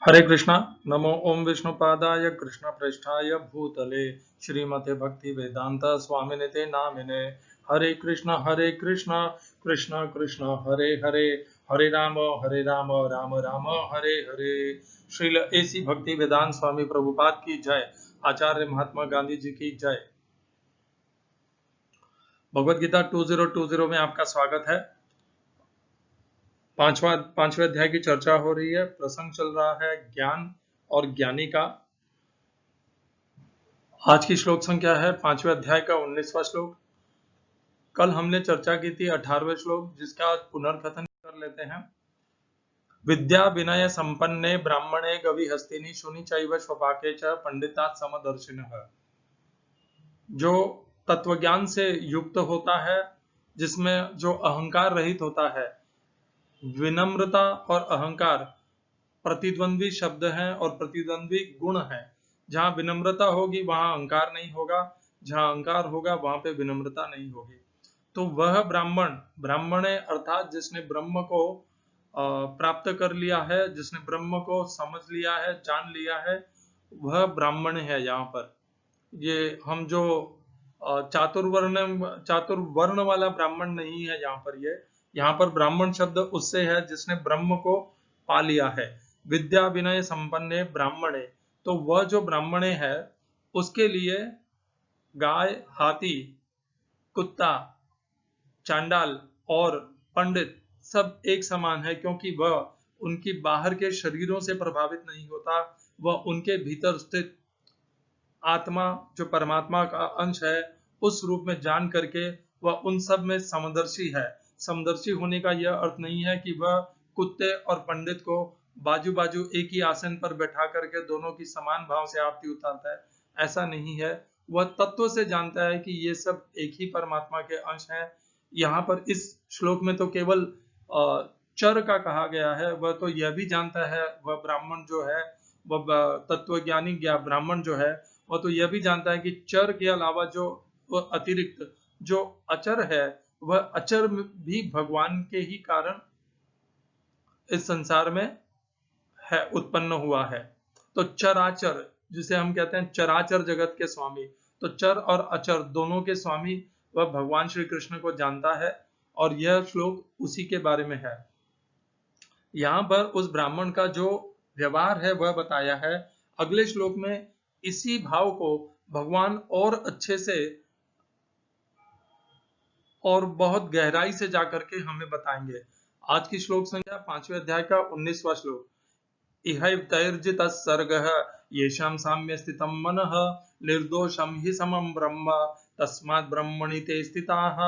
हरे कृष्णा। नमो ओम विष्णुपादाय कृष्ण पृष्ठाय भूतले श्रीमते भक्ति वेदांत स्वामिनिते नामिने। हरे कृष्णा कृष्ण कृष्ण हरे हरे, हरे राम राम राम हरे हरे। श्रील एसी भक्ति वेदांत स्वामी प्रभुपाद की जय। आचार्य महात्मा गांधी जी की जय। भगवद गीता 2020 में आपका स्वागत है। पांचवें अध्याय की चर्चा हो रही है। प्रसंग चल रहा है ज्ञान और ज्ञानी का। आज की श्लोक संख्या है 5वें अध्याय का 19वां श्लोक। कल हमने चर्चा की थी 18वें श्लोक, जिसका आज पुनर्कथन कर लेते हैं। विद्या विनय संपन्ने ब्राह्मणे गवि हस्तिनी शुनि चैव स्वपाके च पंडितात् समदर्शिनः। जो तत्वज्ञान से युक्त होता है, जिसमें जो अहंकार रहित होता है। विनम्रता और अहंकार प्रतिद्वंद्वी शब्द हैं और प्रतिद्वंद्वी गुण हैं। जहां विनम्रता होगी वहां अहंकार नहीं होगा, जहां अहंकार होगा वहां पे विनम्रता नहीं होगी। तो वह ब्राह्मण अर्थात जिसने ब्रह्म को प्राप्त कर लिया है, जिसने ब्रह्म को समझ लिया है, जान लिया है, वह ब्राह्मण है। यहाँ पर ये हम जो चातुर्वर्ण वाला ब्राह्मण नहीं है। यहाँ पर ब्राह्मण शब्द उससे है जिसने ब्रह्म को पा लिया है। विद्या विनय संपन्ने ब्राह्मणे, तो वह जो ब्राह्मणे है उसके लिए गाय, हाथी, कुत्ता, चांडाल और पंडित सब एक समान है, क्योंकि वह उनकी बाहर के शरीरों से प्रभावित नहीं होता। वह उनके भीतर स्थित आत्मा जो परमात्मा का अंश है उस रूप में जान करके वह उन सब में समदर्शी है। समदर्शी होने का यह अर्थ नहीं है कि वह कुत्ते और पंडित को बाजू बाजू एक ही आसन पर बैठा करके दोनों की समान भाव से आरती उतारता है, ऐसा नहीं है। वह तत्व से जानता है कि ये सब एक ही परमात्मा के अंश हैं। यहाँ पर इस श्लोक में तो केवल चर का कहा गया है। वह तो यह भी जानता है, वह ब्राह्मण जो है, वह तत्वज्ञानी ब्राह्मण जो है, वह तो यह भी जानता है कि चर के अलावा जो वह अतिरिक्त जो अचर है, वह अचर भी भगवान के ही कारण इस संसार में है, उत्पन्न हुआ है। तो चराचर, जिसे हम कहते हैं चराचर जगत के स्वामी, तो चर और अचर दोनों के स्वामी वह भगवान श्री कृष्ण को जानता है, और यह श्लोक उसी के बारे में है। यहाँ पर उस ब्राह्मण का जो व्यवहार है वह बताया है। अगले श्लोक में इसी भाव को भगवान और अच्छे से और बहुत गहराई से जाकर के हमें बताएंगे। आज की श्लोक संख्या 5वें अध्याय का 19वां श्लोक। इहैव तैर्जितः सर्गः येषां साम्ये स्थितं मनः निर्दोषं हि समं ब्रह्म तस्मात् ब्रह्मणि ते स्थिताः।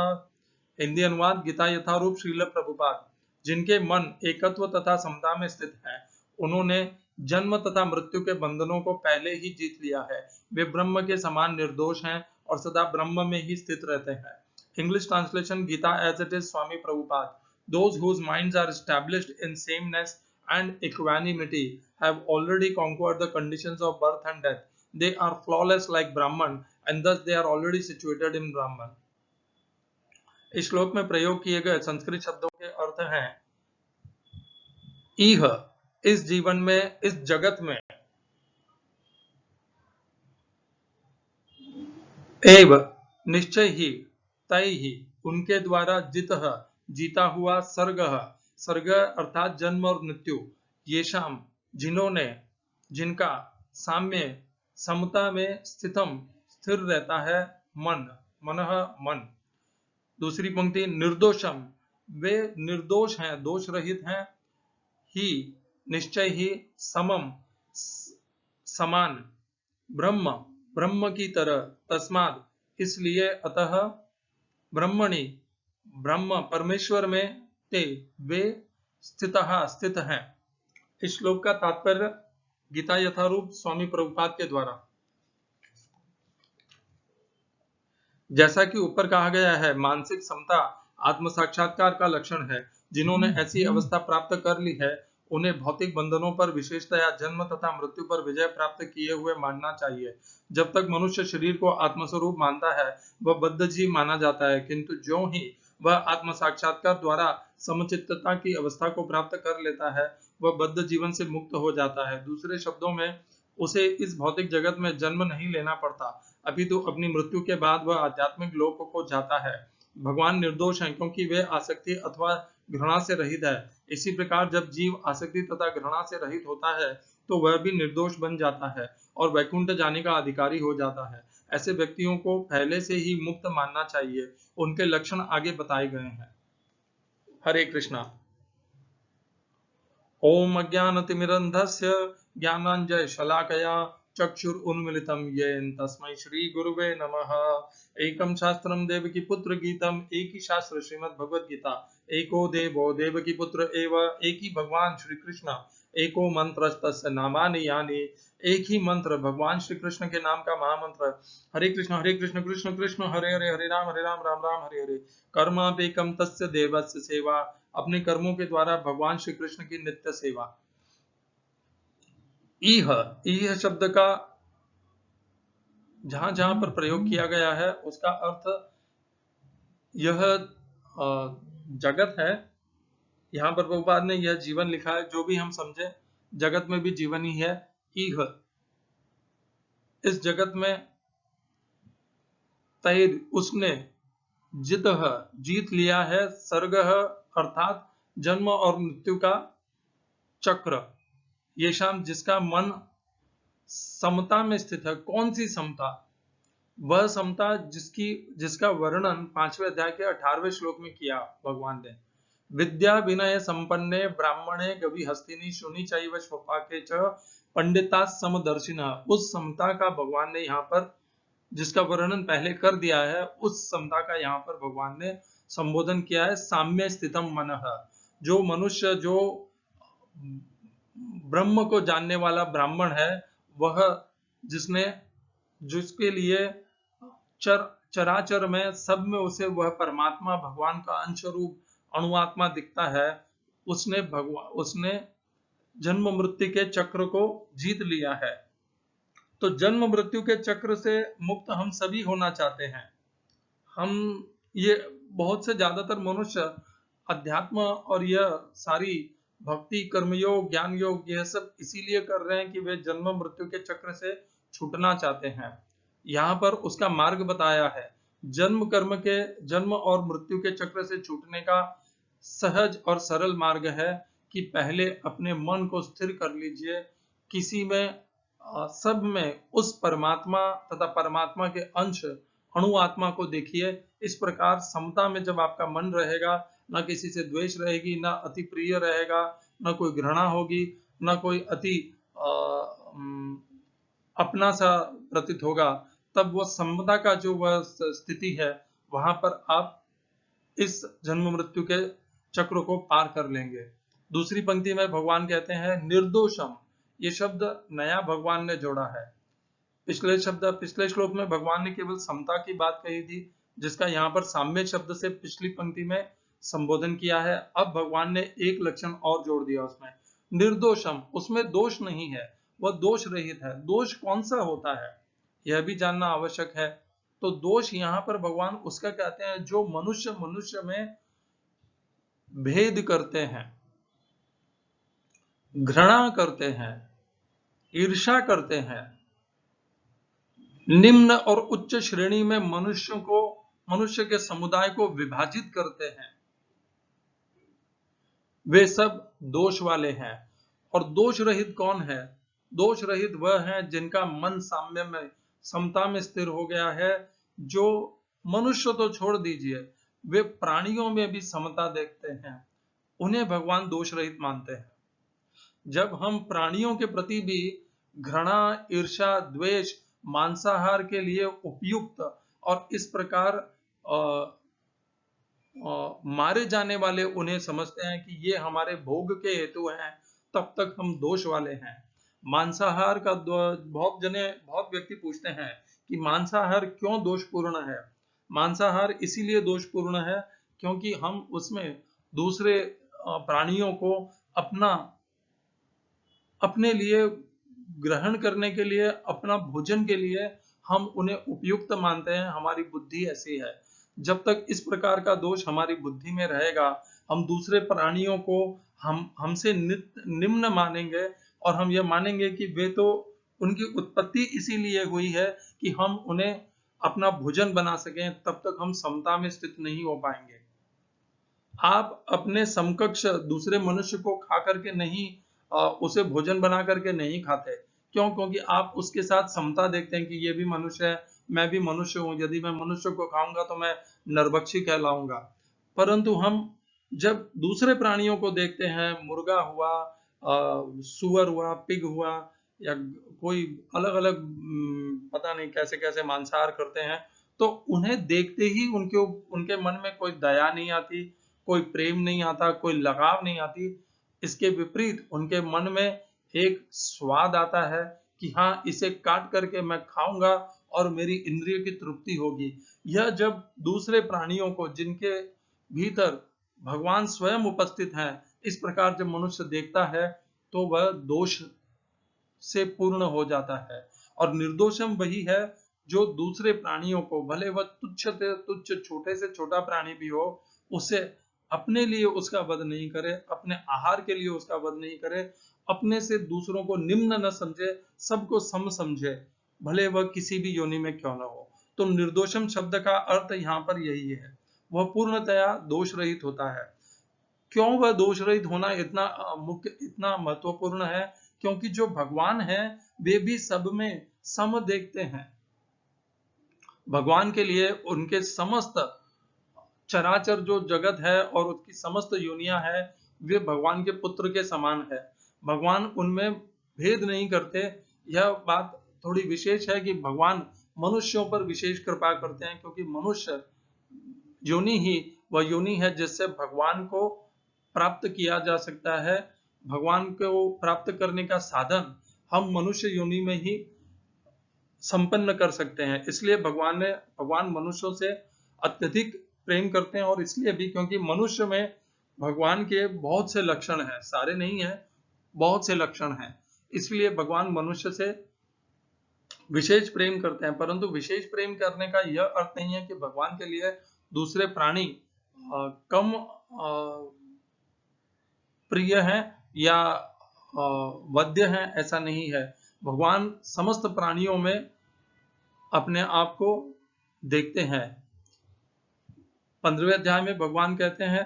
हिंदी अनुवाद गीता यथारूप श्रील प्रभुपाद। जिनके मन एकत्व तथा समता में स्थित है, उन्होंने जन्म तथा मृत्यु के बंधनों को पहले ही जीत लिया है। वे ब्रह्म के समान निर्दोष हैं और सदा ब्रह्म में ही स्थित रहते हैं। English translation Gita as it is Swami Prabhupada. Those whose minds are established in sameness and equanimity have already conquered the conditions of birth and death. They are flawless like Brahman and thus they are already situated in Brahman. इस श्लोक में प्रयोग किए गए संस्कृत शब्दों के अर्थ हैं इह, इस जीवन में, इस जगत में, एव, निश्चय ही, तय ही, उनके द्वारा जितः, जीता हुआ, सर्गः, सर्ग अर्थात जन्म और मृत्यु, येषाम, जिन्होंने, जिनका, साम्य, समता में, स्थितम, स्थिर रहता है, मन, मनः, मन। दूसरी पंक्ति निर्दोषम, वे निर्दोष हैं, दोष रहित हैं, ही, निश्चय ही, समम, समान, ब्रह्म, ब्रह्म की तरह, तस्माद, इसलिए, अतः, ब्रह्मणि, ब्रह्म परमेश्वर में, ते, वे, स्थितः, स्थित हैं। इस श्लोक का तात्पर्य गीता यथारूप स्वामी प्रभुपाद के द्वारा। जैसा कि ऊपर कहा गया है, मानसिक समता आत्म साक्षात्कार का लक्षण है। जिन्होंने ऐसी अवस्था प्राप्त कर ली है, उन्हें भौतिक बंधनों पर, विशेषतया जन्म तथा मृत्यु पर विजय प्राप्त किए हुए मानना चाहिए। जब तक मनुष्य शरीर को आत्मस्वरूप मानता है, वह बद्ध जीव माना जाता है, किंतु ज्यों ही वह आत्म साक्षात्कार द्वारा समचित्तता की अवस्था को प्राप्त कर लेता है, वह बद्ध जीवन से मुक्त हो जाता है। दूसरे शब्दों में उसे इस भौतिक जगत में जन्म नहीं लेना पड़ता, अपितु अपनी मृत्यु के बाद वह आध्यात्मिक लोक को जाता है। भगवान निर्दोष हैं क्योंकि वे आसक्ति अथवा घृणा से रहित है। इसी प्रकार जब जीव आसक्ति तथा घृणा से रहित होता है तो वह भी निर्दोष बन जाता है और वैकुंठ जाने का अधिकारी हो जाता है। ऐसे व्यक्तियों को पहले से ही मुक्त मानना चाहिए। उनके लक्षण आगे बताए गए हैं। हरे कृष्णा। ओम अज्ञानतिमिरन्धस्य ज्ञानाञ्जनशलाकया चक्षुरुन्मीलितं येन तस्मै श्रीगुरुवे नमः। एकं शास्त्रं देवकीपुत्रगीतम्, एक ही शास्त्र श्रीमद्भगवद्गीता, एको देवो देवकीपुत्र एव, एक ही भगवान श्री कृष्ण, एको मंत्र तस्य नामानि यानि, एक ही मंत्र भगवान श्री कृष्ण के नाम का महामंत्र। हरे कृष्ण कृष्ण कृष्ण हरे हरे, हरे राम राम राम हरे हरे। कर्मापेकं तस्य देवस्य सेवा, अपने कर्मों के द्वारा भगवान श्री कृष्ण की नित्य सेवा। ईह शब्द का जहां जहां पर प्रयोग किया गया है उसका अर्थ यह जगत है। यहाँ पर प्रभुपाद ने यह जीवन लिखा है, जो भी हम समझे जगत में भी जीवन ही है। ईह, इस जगत में तैर, उसने, जितः, जीत लिया है, सर्गः अर्थात जन्म और मृत्यु का चक्र, ये शाम जिसका मन समता में स्थित है। कौन सी समता? वह समता जिसका वर्णन 5वें अध्याय के 18वें श्लोक में किया भगवान ने। विद्या विनय संपन्ने ब्राह्मणे गवि हस्तिनी शुनि चैव स्वपाके च पंडिता समदर्शिनः, उस समता का भगवान ने यहाँ पर, जिसका वर्णन पहले कर दिया है, उस समता का यहाँ पर भगवान ने संबोधन किया है। साम्य स्थितम मनः, जो मनुष्य जो ब्रह्म को जानने वाला ब्राह्मण है, वह जिसके लिए चराचर में सब में उसे वह परमात्मा भगवान का अंश रूप अणुआत्मा दिखता है, उसने जन्म मृत्यु के चक्र को जीत लिया है। तो जन्म मृत्यु के चक्र से मुक्त हम सभी होना चाहते हैं। हम ये बहुत से ज्यादातर मनुष्य अध्यात्म और यह सारी भक्ति, कर्मयोग, ज्ञान योग, यह सब इसीलिए कर रहे हैं कि वे जन्म मृत्यु के चक्र से छूटना चाहते हैं। यहाँ पर उसका मार्ग बताया है। जन्म और मृत्यु के चक्र से छूटने का सहज और सरल मार्ग है कि पहले अपने मन को स्थिर कर लीजिए, किसी में सब में उस परमात्मा तथा परमात्मा के अंश अणु आत्मा को देखिए। इस प्रकार समता में जब आपका मन रहेगा, न किसी से द्वेष रहेगी, न अति प्रिय रहेगा, न कोई घृणा होगी, न कोई अति अपना सा प्रतीत होगा, तब वह समता का जो वह स्थिति है, वहां पर आप इस जन्म मृत्यु के चक्र को पार कर लेंगे। दूसरी पंक्ति में भगवान कहते हैं निर्दोषम, ये शब्द नया भगवान ने जोड़ा है। पिछले श्लोक में भगवान ने केवल समता की बात कही थी, जिसका यहाँ पर साम्य शब्द से पिछली पंक्ति में संबोधन किया है। अब भगवान ने एक लक्षण और जोड़ दिया उसमें, निर्दोषम, उसमें दोष नहीं है, वह दोष रहित है। दोष कौन सा होता है यह भी जानना आवश्यक है। तो दोष यहाँ पर भगवान उसका कहते हैं जो मनुष्य में भेद करते हैं, घृणा करते हैं, ईर्ष्या करते हैं, निम्न और उच्च श्रेणी में मनुष्य के समुदाय को विभाजित करते हैं, वे सब दोष वाले हैं। और दोष रहित कौन है? दोष रहित वह है जिनका मन साम्य में, समता में स्थिर हो गया है। जो मनुष्य तो छोड़ दीजिए, वे प्राणियों में भी समता देखते हैं, उन्हें भगवान दोष रहित मानते हैं। जब हम प्राणियों के प्रति भी घृणा, ईर्ष्या, द्वेष, मांसाहार के लिए उपयुक्त और इस प्रकार मारे जाने वाले उन्हें समझते हैं कि ये हमारे भोग के हेतु हैं, तब तक हम दोष वाले हैं। मांसाहार का बहुत व्यक्ति पूछते हैं कि मांसाहार क्यों दोषपूर्ण है। मांसाहार इसीलिए दोषपूर्ण है क्योंकि हम उसमें दूसरे प्राणियों को अपने लिए ग्रहण करने के लिए, अपना भोजन के लिए हम उन्हें उपयुक्त मानते हैं। हमारी बुद्धि ऐसी है। जब तक इस प्रकार का दोष हमारी बुद्धि में रहेगा, हम दूसरे प्राणियों को हम हमसे निम्न मानेंगे और हम ये मानेंगे कि वे तो उनकी उत्पत्ति इसीलिए हुई है कि हम उन्हें अपना भोजन बना सकें, तब तक हम समता में स्थित नहीं हो पाएंगे। आप अपने समकक्ष दूसरे मनुष्य को खा करके नहीं उसे भोजन बना करके नहीं खाते। क्यों? क्योंकि आप उसके साथ समता देखते हैं कि ये भी मनुष्य है, मैं भी मनुष्य हूँ, यदि मैं मनुष्य को खाऊंगा तो मैं नरभक्षी कहलाऊंगा। परंतु हम जब दूसरे प्राणियों को देखते हैं, मुर्गा हुआ, सुअर हुआ, पिग हुआ, या कोई अलग अलग पता नहीं कैसे कैसे मांसाहार करते हैं, तो उन्हें देखते ही उनके मन में कोई दया नहीं आती, कोई प्रेम नहीं आता, कोई लगाव नहीं आती। इसके विपरीत उनके मन में एक स्वाद आता है कि हाँ, इसे काट करके मैं खाऊंगा और मेरी इंद्रिय की तृप्ति होगी। यह जब दूसरे प्राणियों को, जिनके भीतर भगवान स्वयं उपस्थित हैं, इस प्रकार जब मनुष्य देखता है तो वह दोष से पूर्ण हो जाता है। और निर्दोषम वही है जो दूसरे प्राणियों को, भले वह तुच्छ से तुच्छ, छोटे से छोटा प्राणी भी हो, उसे अपने लिए उसका वध नहीं करे, अपने आहार के लिए उसका वध नहीं करे, अपने से दूसरों को निम्न न समझे, सबको सम समझे, भले वह किसी भी योनि में क्यों न हो। तो निर्दोषम शब्द का अर्थ यहाँ पर यही है, वह पूर्णतया दोष रहित होता है। क्यों वह दोष रहित होना इतना मुख्य, इतना महत्वपूर्ण है? क्योंकि जो भगवान है वे भी सब में सम देखते हैं। भगवान के लिए उनके समस्त चराचर जो जगत है और उसकी समस्त योनियां है, वे भगवान के पुत्र के समान है। भगवान उनमें भेद नहीं करते। यह बात थोड़ी विशेष है कि भगवान मनुष्यों पर विशेष कृपा करते हैं, क्योंकि मनुष्य योनि ही वह योनि है जिससे भगवान को प्राप्त किया जा सकता है। भगवान को प्राप्त करने का साधन हम मनुष्य योनि में ही संपन्न कर सकते हैं। इसलिए भगवान मनुष्यों से अत्यधिक प्रेम करते हैं, और इसलिए भी क्योंकि मनुष्य में भगवान के बहुत से लक्षण हैं, सारे नहीं हैं, बहुत से लक्षण हैं। इसलिए भगवान मनुष्य से विशेष प्रेम करते हैं। परंतु विशेष प्रेम करने का यह अर्थ नहीं है कि भगवान के लिए दूसरे प्राणी कम प्रिय हैं या वध्य हैं, ऐसा नहीं है। भगवान समस्त प्राणियों में अपने आप को देखते हैं। 15वें अध्याय में भगवान कहते हैं,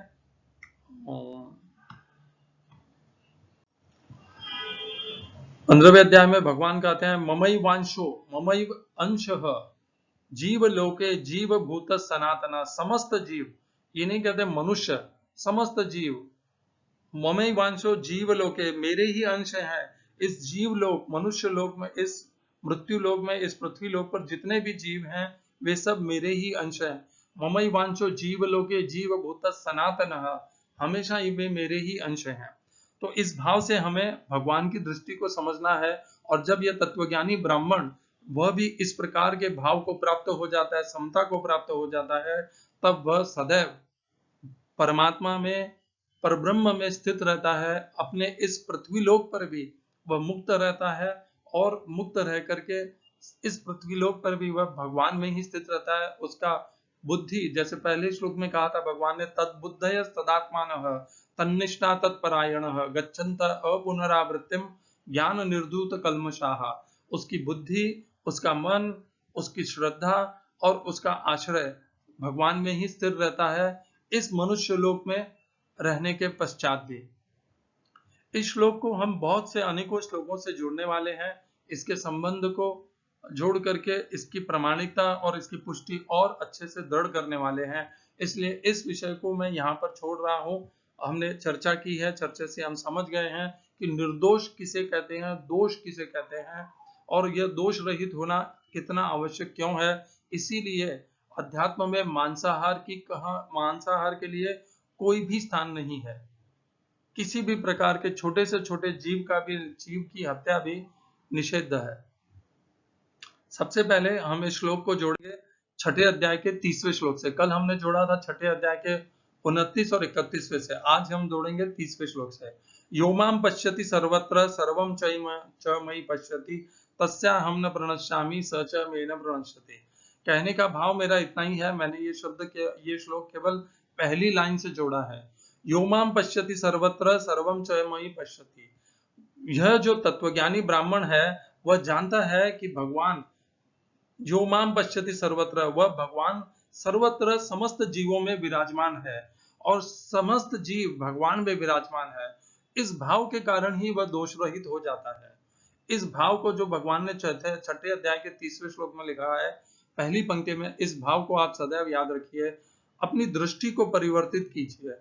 15वें अध्याय में भगवान कहते हैं, ममई वांशो ममैव अंशः जीव लोके जीव भूत सनातना। समस्त जीव, ये नहीं कहते मनुष्य, समस्त जीव, ममई वांशो जीव लोके, मेरे ही अंश हैं। इस जीव लोक, मनुष्य लोक में, इस मृत्यु लोक में, इस पृथ्वी लोक पर जितने भी जीव हैं वे सब मेरे ही अंश हैं। ममई वांशो जीव लोके जीव भूत सनातनः, हमेशा ही वे मेरे ही अंश हैं। तो इस भाव से हमें भगवान की दृष्टि को समझना है। और जब यह तत्वज्ञानी ब्राह्मण वह भी इस प्रकार के भाव को प्राप्त हो जाता है, समता को प्राप्त हो जाता है, तब वह सदैव परमात्मा में, परब्रह्म में स्थित रहता है। अपने इस पृथ्वी लोक पर भी वह मुक्त रहता है, और मुक्त रह करके इस पृथ्वी लोक पर भी वह भगवान में ही स्थित रहता है। उसका बुद्धि, जैसे पहले श्लोक में कहा था भगवान ने, तद्बुद्धय तदात्मानः तन्निष्ठा तत्परायणः गच्छन्त अपुनरावृत्तिम ज्ञान निर्धूत कल्मषाः। उसकी बुद्धि, उसका मन, उसकी श्रद्धा और उसका आश्रय भगवान में ही स्थिर रहता है, इस मनुष्य लोक में रहने के पश्चात भी। इस श्लोक को हम बहुत से अनेकों श्लोकों से जोड़ने वाले हैं। इसके संबंध को जोड़ करके इसकी प्रामाणिकता और इसकी पुष्टि और अच्छे से दृढ़ करने वाले हैं। इसलिए इस विषय को मैं यहाँ पर छोड़ रहा हूँ। हमने चर्चा की है, चर्चा से हम समझ गए हैं कि निर्दोष किसे कहते हैं, दोष किसे कहते हैं, और यह दोष रहित होना कितना आवश्यक क्यों है। इसीलिए अध्यात्म में मांसाहार के लिए कोई भी स्थान नहीं है। किसी भी प्रकार के छोटे से छोटे जीव की हत्या भी निषिद्ध है। सबसे पहले हम इस श्लोक को जोड़ेंगे 6ठे अध्याय के 30वें श्लोक से। कल हमने जोड़ा था 6ठे अध्याय के 29 और 31वें से। आज हम जोड़ेंगे 30वें श्लोक से। योमाम पश्यति सर्वत्र सर्वम च मयि पश्यति तस्याहं न प्रणश्यामि स च मे न प्रणश्यति। कहने का भाव मेरा इतना ही है, मैंने ये श्लोक केवल पहली लाइन से जोड़ा है। यो माम पश्यति सर्वत्र सर्वम च मयि पश्यति। यह जो तत्वज्ञानी ब्राह्मण है वह जानता है कि भगवान जो माम पश्यति सर्वत्र, वह भगवान सर्वत्र समस्त जीवों में विराजमान है और समस्त जीव भगवान में विराजमान है। इस भाव के कारण ही वह दोष रहित हो जाता है। इस भाव को जो भगवान ने छठे अध्याय के 30वें श्लोक में लिखा है, पहली पंक्ति में, इस भाव को आप सदैव याद रखिए। अपनी दृष्टि को परिवर्तित कीजिए।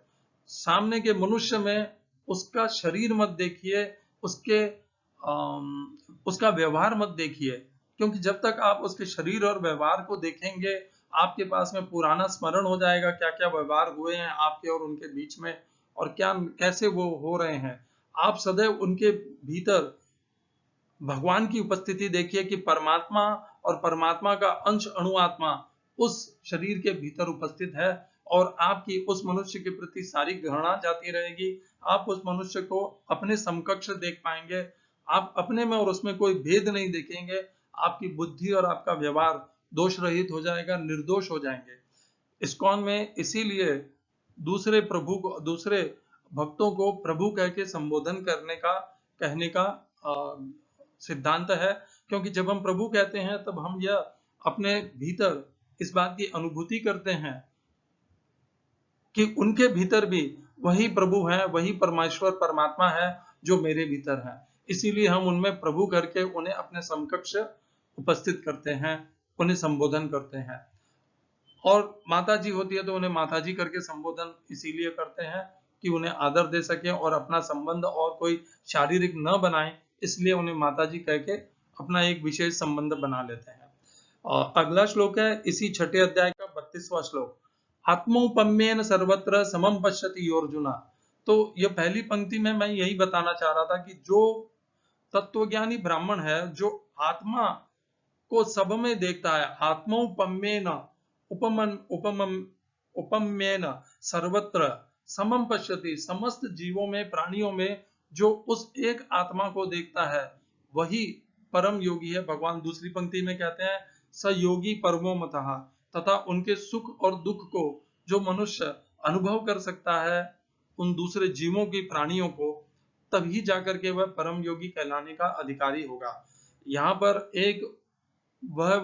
सामने के मनुष्य में उसका शरीर मत देखिए, उसका व्यवहार मत देखिए, क्योंकि जब तक आप उसके शरीर और व्यवहार को देखेंगे, आपके पास में पुराना स्मरण हो जाएगा, क्या क्या व्यवहार हुए हैं आपके और उनके बीच में और क्या कैसे वो हो रहे हैं। आप सदैव उनके भीतर भगवान की उपस्थिति देखिए कि परमात्मा और परमात्मा का अंश अणु आत्मा उस शरीर के भीतर उपस्थित है और आपकी उस मनुष्य के प्रति सारी घृणा जाती रहेगी। आप उस मनुष्य को अपने समकक्ष देख पाएंगे। आप अपने में और उसमें कोई भेद नहीं देखेंगे। आपकी बुद्धि और आपका व्यवहार दोष रहित हो जाएगा, निर्दोष हो जाएंगे। इस्कॉन में इसीलिए दूसरे भक्तों को प्रभु कह के संबोधन कहने का सिद्धांत है, क्योंकि जब हम प्रभु कहते हैं तब हम यह अपने भीतर इस बात की अनुभूति करते हैं कि उनके भीतर भी वही प्रभु है, वही परमेश्वर परमात्मा है जो मेरे भीतर है। इसीलिए हम उनमें प्रभु करके उन्हें अपने समकक्ष उपस्थित करते हैं, उन्हें संबोधन करते हैं। और माता जी होती है तो उन्हें माता जी करके संबोधन इसीलिए करते हैं कि उन्हें आदर दे सके और अपना संबंध और कोई शारीरिक न बनाए, इसलिए उन्हें माता जी कह के अपना एक विशेष संबंध बना लेते हैं। और अगला श्लोक है इसी छठे अध्याय का 32वां श्लोक। आत्मोपम्येन सर्वत्र समम पश्यति अर्जुना। तो यह पहली पंक्ति में मैं यही बताना चाह रहा था कि जो तत्वज्ञानी ब्राह्मण है, जो आत्मा को सब में देखता है, आत्मोपम्येन उपम्येन सर्वत्र समम पश्यति, समस्त जीवों में प्राणियों में जो उस एक आत्मा को देखता है वही परम योगी है। भगवान दूसरी पंक्ति में कहते हैं स योगी परमो मतः, तथा उनके सुख और दुख को जो मनुष्य अनुभव कर सकता है उन दूसरे जीवों की, प्राणियों को, तभी जाकर के वह परम योगी कहलाने का अधिकारी होगा। यहाँ पर एक वह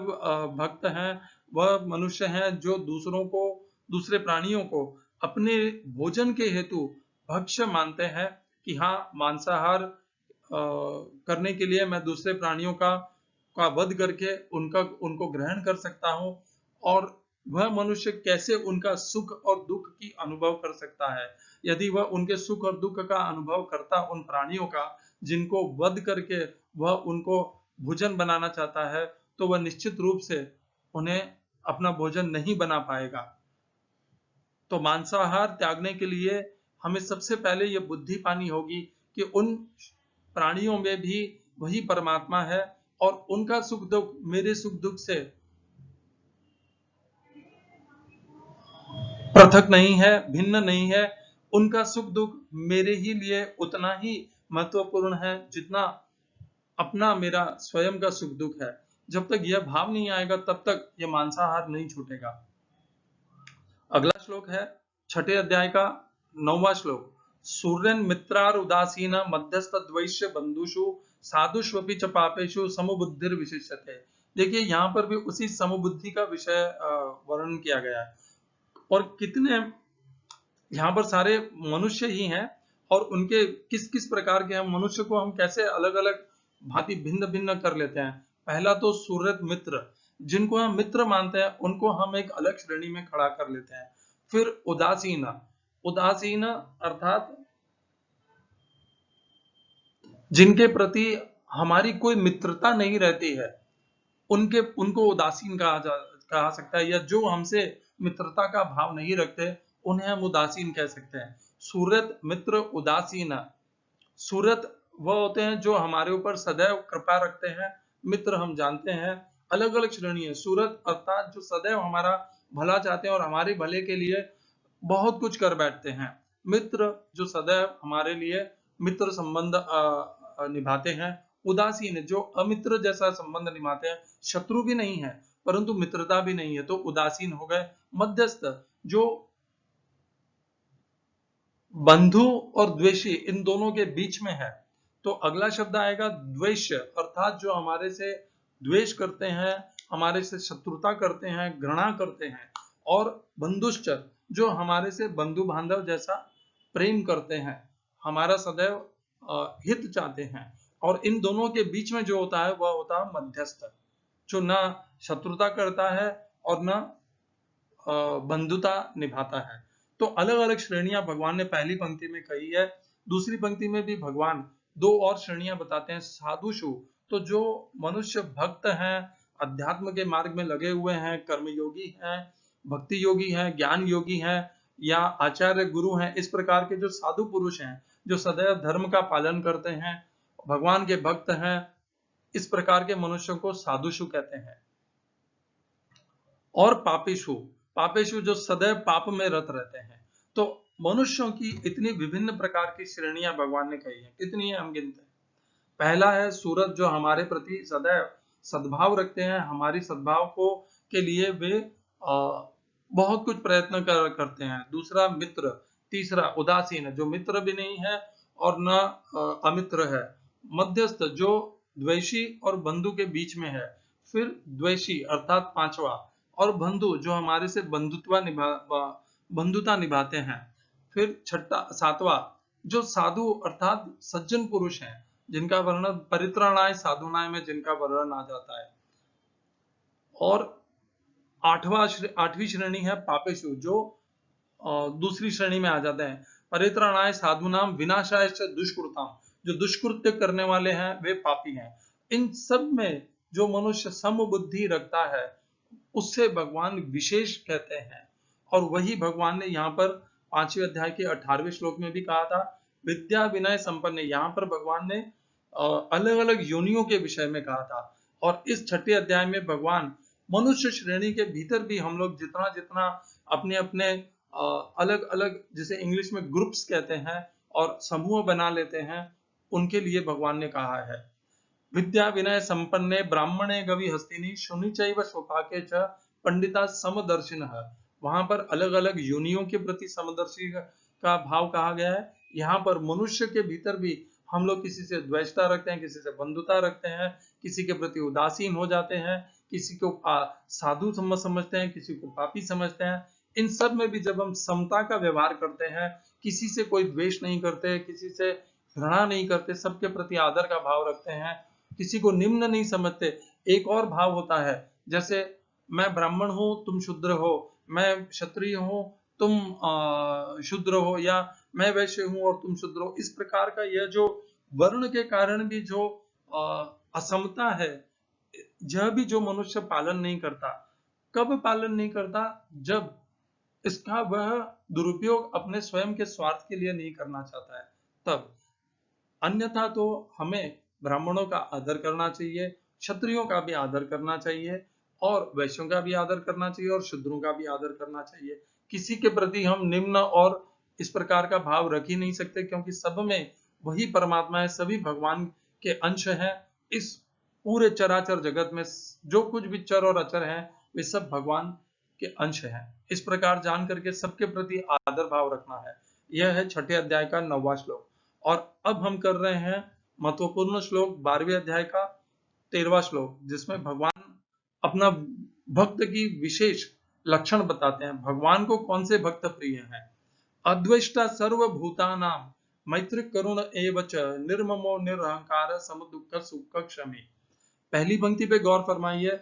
भक्त हैं, वह मनुष्य हैं जो दूसरे प्राणियों को अपने भोजन के हेतु भक्ष्य मानते हैं कि हाँ, मांसाहार करने के लिए मैं दूसरे प्राणियों का वध करके उनको ग्रहण कर सकता हूँ। और वह मनुष्य कैसे उनका सुख और दुख की अनुभव कर सकता है। यदि वह उनके सुख और दुख का अनुभव करता उन प्राणियों का जिनको वध करके वह उनको भोजन बनाना चाहता है, तो वह निश्चित रूप से उन्हें अपना भोजन नहीं बना पाएगा। तो मांसाहार त्यागने के लिए हमें सबसे पहले यह बुद्धि पानी होगी कि उन प्राणियों में भी वही परमात्मा है और उनका सुख दुख मेरे सुख दुख से पृथक नहीं है, भिन्न नहीं है। उनका सुख दुख मेरे ही लिए उतना ही महत्वपूर्ण है जितना अपना मेरा स्वयं का सुख दुख है। जब तक यह भाव नहीं आएगा तब तक यह मांसाहार नहीं छूटेगा। अगला श्लोक है छठे अध्याय का 9वां श्लोक। सूर्यन मित्रार उदासीन मध्यस्थ द्वैष्य बंधुषु साधुष्वपि च पापेषु समबुद्धिर विशिष्यते। देखिए यहाँ पर भी उसी समबुद्धि का विषय वर्णन किया गया है। और कितने यहाँ पर सारे मनुष्य ही हैं और उनके किस किस प्रकार के हम मनुष्य को हम कैसे अलग अलग भांति भिन्न भिन्न कर लेते हैं। पहला तो सूर्यत मित्र, जिनको हम मित्र मानते हैं उनको हम एक अलग श्रेणी में खड़ा कर लेते हैं। फिर उदासीन अर्थात जिनके प्रति हमारी कोई मित्रता नहीं रहती है, उनको उदासीन कहा सकता है, या जो हमसे मित्रता का भाव नहीं रखते उन्हें हम उदासीन कह सकते हैं। सूरत मित्र उदासीन। सूरत वह होते हैं जो हमारे ऊपर सदैव कृपा रखते हैं। मित्र हम जानते हैं अलग अलग श्रेणी है। सूरत अर्थात जो सदैव हमारा भला चाहते हैं और हमारे भले के लिए बहुत कुछ कर बैठते हैं। मित्र जो सदैव हमारे लिए मित्र संबंध निभाते हैं। उदासीन जो अमित्र जैसा संबंध निभाते हैं, शत्रु भी नहीं है परंतु मित्रता भी नहीं है, तो उदासीन हो गए। मध्यस्थ जो बंधु और द्वेषी इन दोनों के बीच में है। तो अगला शब्द आएगा द्वेष, अर्थात जो हमारे से द्वेष करते हैं, हमारे से शत्रुता करते हैं, घृणा करते हैं। और बंधुश्च, जो हमारे से बंधु बांधव जैसा प्रेम करते हैं, हमारा सदैव हित चाहते हैं। और इन दोनों के बीच में जो होता है वह होता है मध्यस्थ, जो ना शत्रुता करता है और ना बंधुता निभाता है। तो अलग अलग श्रेणियां भगवान ने पहली पंक्ति में कही है। दूसरी पंक्ति में भी भगवान दो और श्रेणियां बताते हैं। साधुषु, तो जो मनुष्य भक्त हैं, अध्यात्म के मार्ग में लगे हुए हैं, कर्मयोगी हैं, भक्ति योगी हैं, ज्ञान योगी हैं, या आचार्य गुरु हैं, इस प्रकार के जो साधु पुरुष हैं, जो सदैव धर्म का पालन करते हैं, भगवान के भक्त हैं, इस प्रकार के मनुष्यों को साधुषु कहते हैं। और पापेशु, पापेशु जो सदैव पाप में रत रहते हैं। तो मनुष्यों की इतनी विभिन्न प्रकार की श्रेणियां भगवान ने कही है, कितनी है हम गिनते हैं। पहला है सूरज, जो हमारे प्रति सदैव सद्भाव रखते हैं, हमारी सद्भाव को के लिए वे बहुत कुछ प्रयत्न करते हैं। दूसरा मित्र, तीसरा उदासीन, जो मित्र भी नहीं है और न अमित्र है। मध्यस्थ, जो द्वेषी और बंधु के बीच में है। फिर द्वेषी अर्थात पांचवा, और बंधु, जो हमारे से बंधुता निभाते हैं। फिर छठा, सातवां, जो साधु अर्थात सज्जन पुरुष हैं, जिनका वर्णन परित्राणाय साधुनाय में जिनका वर्णन आ जाता है। और आठवीं श्रेणी है पापेशु, जो दूसरी श्रेणी में आ जाते हैं। परित्राणाय साधुनाम विनाशाय दुष्कृताम, जो दुष्कृत्य करने वाले हैं वे पापी हैं। इन सब में जो मनुष्य समबुद्धि रखता है उससे भगवान विशेष कहते हैं। और वही भगवान ने यहाँ पर 5वें अध्याय के 18वें श्लोक में भी कहा था, विद्या विनय संपन्न। यहाँ पर भगवान ने अलग अलग योनियों के विषय में कहा था। और इस छठे अध्याय में भगवान मनुष्य श्रेणी के भीतर भी हम लोग जितना जितना अपने अपने अलग अलग, जिसे इंग्लिश में ग्रुप्स कहते हैं, और समूह बना लेते हैं, उनके लिए भगवान ने कहा है। विद्या विनय संपन्ने ब्राह्मणे गवि हस्तिनी शुनि चैव स्वपाके च पंडिता समदर्शिनः। वहां पर अलग अलग योनियों के प्रति समदर्शी का भाव कहा गया है। यहाँ पर मनुष्य के भीतर भी हम लोग किसी से द्वेषता रखते हैं, किसी से बंधुता रखते हैं, किसी के प्रति उदासीन हो जाते हैं, किसी को साधु समझते हैं, किसी को पापी समझते हैं। इन सब में भी जब हम समता का व्यवहार करते हैं, किसी से कोई द्वेष नहीं करते, किसी से घृणा नहीं करते, सबके प्रति आदर का भाव रखते हैं, किसी को निम्न नहीं समझते। एक और भाव होता है, जैसे मैं ब्राह्मण हूं तुम शूद्र हो, मैं क्षत्रिय हूं तुम शूद्र हो, या मैं वैश्य हूं और तुम शूद्र हो। इस प्रकार का यह जो वर्ण के कारण भी जो असमता है, यह भी जो मनुष्य पालन नहीं करता। कब पालन नहीं करता? जब इसका वह दुरुपयोग अपने स्वयं के स्वार्थ के लिए नहीं करना चाहता है, तब। अन्यथा तो हमें ब्राह्मणों का आदर करना चाहिए, क्षत्रियों का भी आदर करना चाहिए, और वैश्यों का भी आदर करना चाहिए, और शूद्रों का भी आदर करना चाहिए। किसी के प्रति हम निम्न और इस प्रकार का भाव रख ही नहीं सकते, क्योंकि सब में वही परमात्मा है, सभी भगवान के अंश हैं। इस पूरे चराचर जगत में जो कुछ भी चर और अचर है, वे सब भगवान के अंश हैं। इस प्रकार जान करके सबके प्रति आदर भाव रखना है। यह है छठे अध्याय का 9वां श्लोक। और अब हम कर रहे हैं महत्वपूर्ण श्लोक 12वें अध्याय का 13वां श्लोक, जिसमें भगवान अपना भक्त की विशेष लक्षण बताते हैं। भगवान को कौन से भक्त प्रिय हैं? अद्वेष्टा सर्वभूतानां मैत्री करुण एवच निर्ममो निरहंकार समदुःख सुख क्षमी। पहली पंक्ति पे गौर फरमाइए।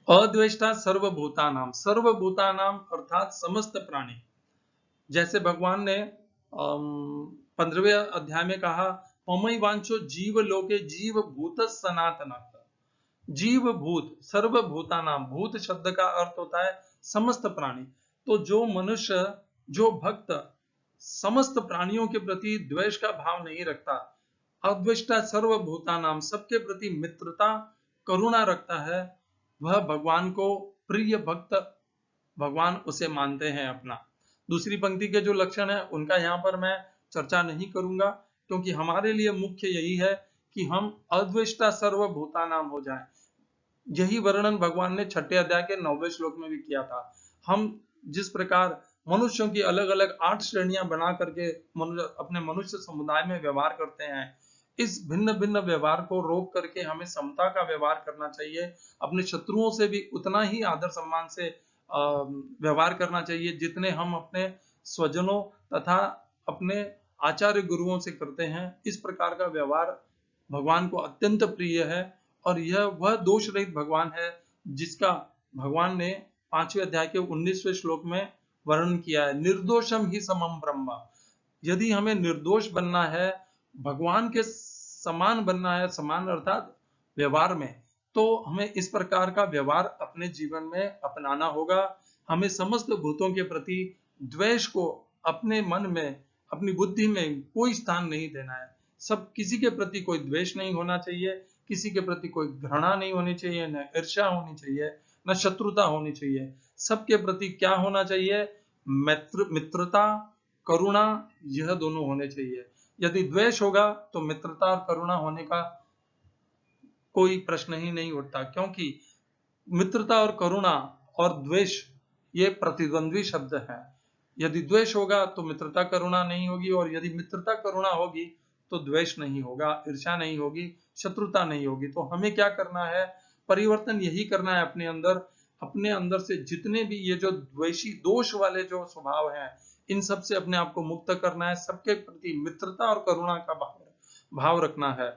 अद्वेष्टा सर्वभूतानां, सर्वभूतानां अर्थात समस्त प्राणी। जैसे भगवान ने 15वें अध्याय में कहा, ममई वांछो जीव लोके जीव भूत सनातन। जीव भूत, सर्वभूतानाम, भूत शब्द का अर्थ होता है समस्त प्राणी। तो जो मनुष्य, जो भक्त समस्त प्राणियों के प्रति द्वेष का भाव नहीं रखता, अद्वेष्टा सर्वभूतानाम, सबके प्रति मित्रता करुणा रखता है, वह भगवान को प्रिय भक्त, भगवान उसे मानते हैं अपना। दूसरी पंक्ति के जो लक्षण है उनका यहाँ पर मैं चर्चा नहीं करूंगा, क्योंकि हमारे लिए मुख्य यही है कि हम अद्वेष्टा सर्वभूतानाम हो जाएं। यही वर्णन भगवान ने छठे अध्याय के 9वें श्लोक में भी किया था। हम जिस प्रकार मनुष्यों की अलग अलग 8 श्रेणियां बना करके अपने मनुष्य समुदाय में व्यवहार करते हैं। इस भिन्न भिन्न व्यवहार को रोक करके हमें समता का व्यवहार करना चाहिए। अपने शत्रुओं से भी उतना ही आदर सम्मान से व्यवहार करना चाहिए जितने हम अपने स्वजनों तथा अपने आचार्य गुरुओं से करते हैं। इस प्रकार का व्यवहार भगवान को अत्यंत प्रिय है और यह वह दोष रहित भगवान है जिसका भगवान ने 5वें अध्याय के 19वें श्लोक में वर्णन किया है। निर्दोषम ही समम ब्रह्म। यदि हमें निर्दोष बनना है, भगवान के समान बनना है, समान अर्थात व्यवहार में, तो हमें इस प्रकार का व्यवहार अपने जीवन में अपनाना होगा। हमें समस्त भूतों के प्रति द्वेष को अपने मन में, अपनी बुद्धि में कोई स्थान नहीं देना है। सब किसी के प्रति कोई द्वेष नहीं होना चाहिए, किसी के प्रति कोई घृणा नहीं होनी चाहिए, न ईर्ष्या होनी चाहिए, न शत्रुता होनी चाहिए। सबके प्रति क्या होना चाहिए? मित्रता, करुणा, यह दोनों होने चाहिए। यदि द्वेष होगा तो मित्रता और करुणा होने का कोई प्रश्न ही नहीं उठता, क्योंकि मित्रता और करुणा और द्वेष ये प्रतिद्वंद्वी शब्द हैं। यदि द्वेष होगा तो मित्रता करुणा नहीं होगी, और यदि मित्रता करुणा होगी तो द्वेष नहीं होगा, ईर्ष्या नहीं होगी, शत्रुता नहीं होगी। तो हमें क्या करना है? परिवर्तन यही करना है अपने अंदर से जितने भी ये जो द्वेषी दोष वाले जो स्वभाव हैं, इन सब से अपने आप को मुक्त करना है। सबके प्रति मित्रता और करुणा का भाव रखना है।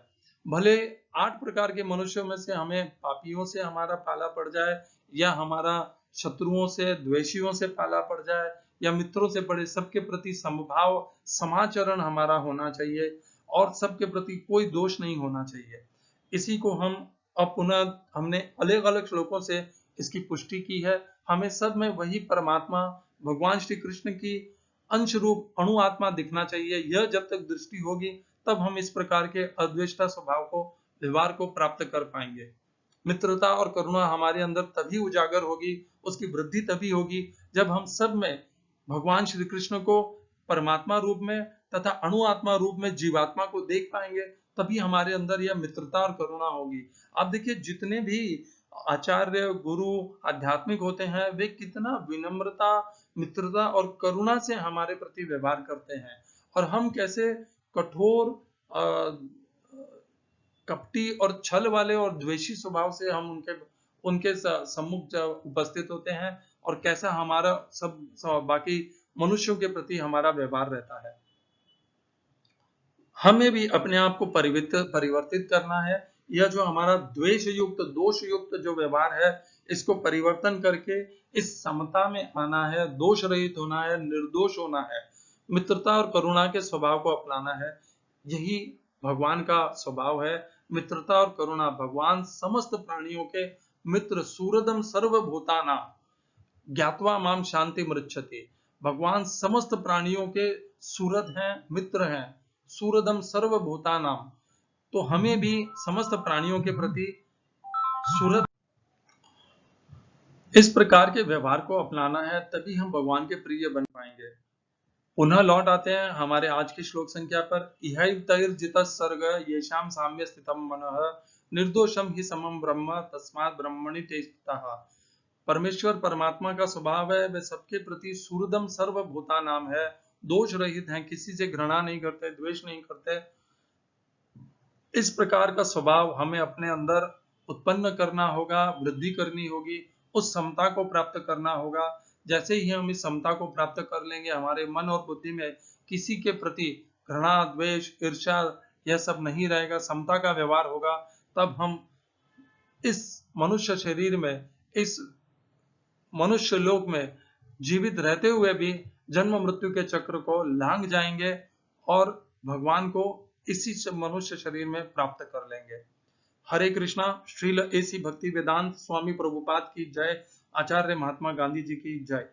भले 8 प्रकार के मनुष्यों में से हमें पापियों से हमारा पाला पड़ जाए, या हमारा शत्रुओं से, द्वेषियों से पाला पड़ जाए, या मित्रों से पड़े, सबके प्रति समभाव, समाचरण हमारा होना चाहिए और सबके प्रति कोई दोष नहीं होना चाहिए। इसी को हम अब पुनः हमने अलग अलग श्लोकों से इसकी पुष्टि की है। हमें सब में वही परमात्मा भगवान श्री कृष्ण की अंश रूप अणु आत्मा दिखना चाहिए। यह जब तक दृष्टि होगी तब हम इस प्रकार के अद्वेष्टा स्वभाव को, व्यवहार को प्राप्त कर पाएंगे। मित्रता और करुणा हमारे अंदर तभी उजागर होगी, उसकी वृद्धि तभी होगी जब हम सब में भगवान श्री कृष्ण को परमात्मा रूप में तथा अणु आत्मा रूप में जीवात्मा को देख पाएंगे। तभी हमारे अंदर यह मित्रता और करुणा होगी। आप देखिए, जितने भी आचार्य गुरु आध्यात्मिक होते हैं, वे कितना विनम्रता, मित्रता और करुणा से हमारे प्रति व्यवहार करते हैं, और हम कैसे कठोर, कपटी और छल वाले और द्वेषी स्वभाव से हम उनके सम्मुख उपस्थित होते हैं, और कैसा हमारा सब बाकी मनुष्यों के प्रति हमारा व्यवहार रहता है। हमें भी अपने आप को परिवर्तित करना है। यह जो हमारा द्वेष युक्त, दोष युक्त जो व्यवहार है, इसको परिवर्तन करके इस समता में आना है, दोष रहित होना है, निर्दोष होना है, मित्रता और करुणा के स्वभाव को अपनाना है। यही भगवान का स्वभाव है, मित्रता और करुणा। भगवान समस्त प्राणियों के मित्र, सूरदम सर्वभूतानां ज्ञात्वा माम शांति मृच्छति। भगवान समस्त प्राणियों के सूरद हैं, मित्र हैं, सूरदम सर्वभूतानां। तो हमें भी समस्त प्राणियों के प्रति सूरद, इस प्रकार के व्यवहार को अपनाना है, तभी हम भगवान के प्रिय बन पाएंगे। पुनः लौट आते हैं हमारे आज की श्लोक संख्या पर। इहैव तैर्जितः सर्ग येषां साम्य स्थितं मनः निर्दोषम ही समम ब्रह्म तस्मात् ब्रह्मणि ते स्थितः। परमेश्वर परमात्मा का स्वभाव है, वे सबके प्रति सूरदम सर्वभूता नाम है, दोष रहित हैं, किसी से घृणा नहीं करते, द्वेष नहीं करते। इस प्रकार का स्वभाव हमें अपने अंदर उत्पन्न करना होगा, वृद्धि करनी होगी, उस समता को प्राप्त करना होगा। जैसे ही हम इस समता को प्राप्त कर लेंगे, हमारे मन और बुद्धि में किसी के प्रति घृणा, द्वेष, ईर्ष्या यह सब नहीं रहेगा, समता का व्यवहार होगा, तब हम इस मनुष्य शरीर में, इस मनुष्य लोक में जीवित रहते हुए भी जन्म मृत्यु के चक्र को लांघ जाएंगे और भगवान को इसी मनुष्य शरीर में प्राप्त कर लेंगे। हरे कृष्णा। श्रील एसी भक्ति वेदांत स्वामी प्रभुपाद की जय। आचार्य महात्मा गांधी जी की जय।